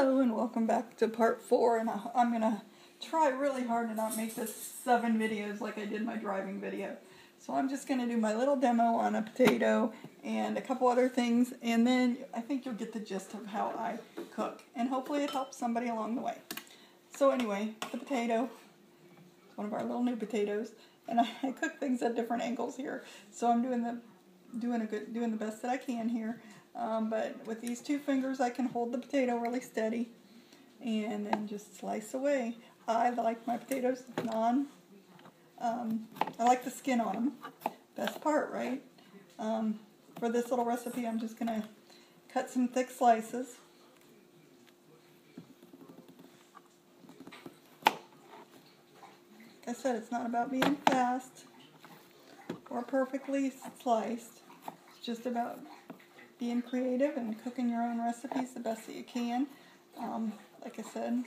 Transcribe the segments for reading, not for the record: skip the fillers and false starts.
Hello and welcome back to part 4, and I'm going to try really hard to not make this 7 videos like I did my driving video. So I'm just going to do my little demo on a potato and a couple other things, and then I think you'll get the gist of how I cook, and hopefully it helps somebody along the way. So anyway, the potato, it's one of our little new potatoes, and I cook things at different angles here, so I'm doing the best that I can here. But with these 2 fingers I can hold the potato really steady and then just slice away. I like my potatoes I like the skin on them. Best part, right? For this little recipe I'm just going to cut some thick slices. Like I said, it's not about being fast or perfectly sliced. It's just about being creative and cooking your own recipes the best that you can. Like I said,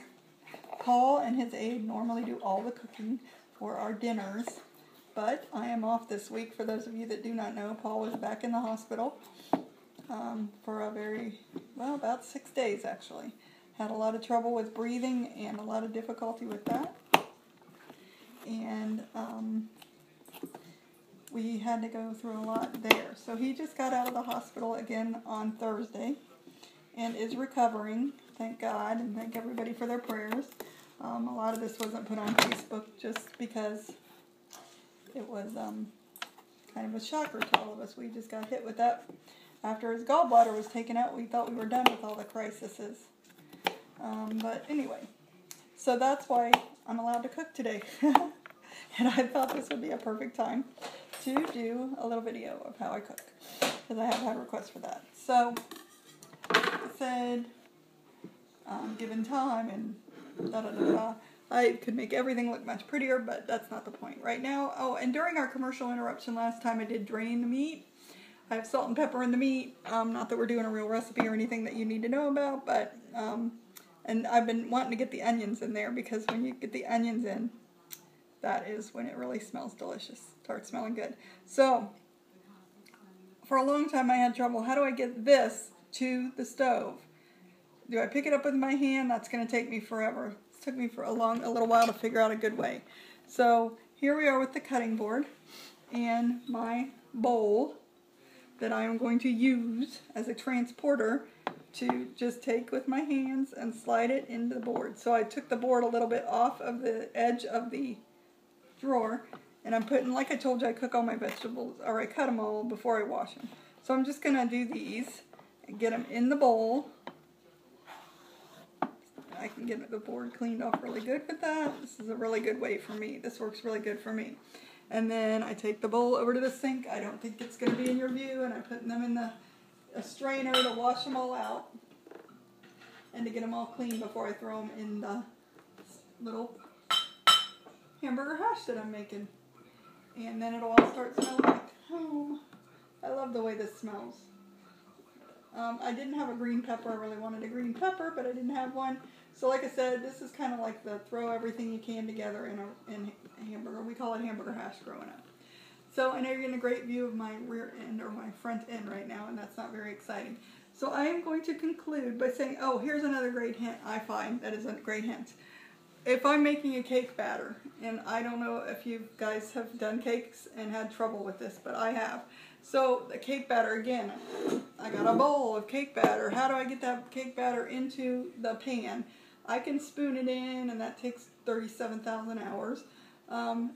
Paul and his aide normally do all the cooking for our dinners, but I am off this week. For those of you that do not know, Paul was back in the hospital for about 6 days actually. Had a lot of trouble with breathing and a lot of difficulty with that. And we had to go through a lot there. So he just got out of the hospital again on Thursday and is recovering, thank God, and thank everybody for their prayers. A lot of this wasn't put on Facebook just because it was kind of a shocker to all of us. We just got hit with that. After his gallbladder was taken out, we thought we were done with all the crises. But anyway, so that's why I'm allowed to cook today. And I thought this would be a perfect time to do a little video of how I cook, because I have had requests for that. So, like I said, given time and da-da-da-da, I could make everything look much prettier, but that's not the point right now. Oh, and during our commercial interruption last time, I did drain the meat. I have salt and pepper in the meat. Not that we're doing a real recipe or anything that you need to know about, but, and I've been wanting to get the onions in there, because when you get the onions in, that is when it really smells delicious. Starts smelling good. So, for a long time I had trouble. How do I get this to the stove? Do I pick it up with my hand? That's going to take me forever. It took me for a little while to figure out a good way. So, here we are with the cutting board and my bowl that I am going to use as a transporter to just take with my hands and slide it into the board. So I took the board a little bit off of the edge of the drawer, and I'm putting, like I told you, I cook all my vegetables, or I cut them all before I wash them. So I'm just going to do these and get them in the bowl. I can get the board cleaned off really good with that. This is a really good way for me. This works really good for me. And then I take the bowl over to the sink. I don't think it's going to be in your view, and I put them in a strainer to wash them all out and to get them all clean before I throw them in the little hamburger hash that I'm making. And then it'll all start smelling like home. I love the way this smells. I didn't have a green pepper. I really wanted a green pepper, but I didn't have one. So like I said, this is kind of like the throw everything you can together in a hamburger. We call it hamburger hash growing up. So I know you're getting a great view of my rear end or my front end right now, and that's not very exciting. So I am going to conclude by saying, oh, here's another great hint I find that is a great hint. If I'm making a cake batter, and I don't know if you guys have done cakes and had trouble with this, but I have. So the cake batter, again, I got a bowl of cake batter. How do I get that cake batter into the pan? I can spoon it in, and that takes 37,000 hours.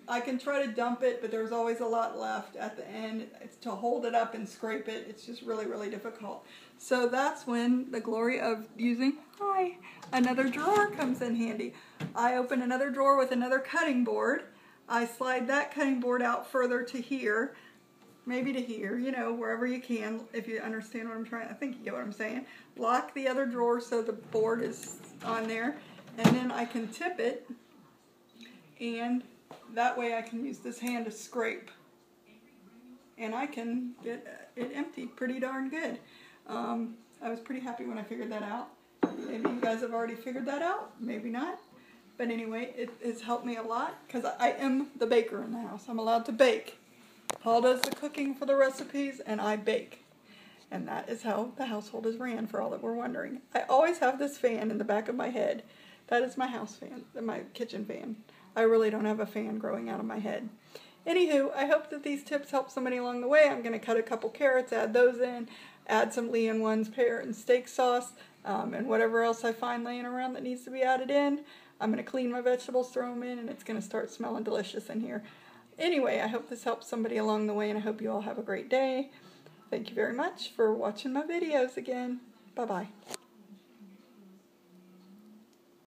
I can try to dump it, but there's always a lot left at the end. It's to hold it up and scrape it. It's just really, really difficult. So that's when the glory of using another drawer comes in handy. I open another drawer with another cutting board. I slide that cutting board out further to here, maybe to here, you know, wherever you can, if you understand what I'm trying. I think you get what I'm saying. Lock the other drawer so the board is on there, and then I can tip it, and that way I can use this hand to scrape, and I can get it emptied pretty darn good. I was pretty happy when I figured that out. Maybe you guys have already figured that out, maybe not. But anyway, it has helped me a lot, because I am the baker in the house. I'm allowed to bake. Paul does the cooking for the recipes, and I bake. And that is how the household is ran, for all that we're wondering. I always have this fan in the back of my head. That is my house fan, my kitchen fan. I really don't have a fan growing out of my head. Anywho, I hope that these tips help somebody along the way. I'm going to cut a couple carrots, add those in, add some Lee & One's pear and steak sauce, and whatever else I find laying around that needs to be added in. I'm going to clean my vegetables, throw them in, and it's going to start smelling delicious in here. Anyway, I hope this helps somebody along the way, and I hope you all have a great day. Thank you very much for watching my videos again. Bye-bye.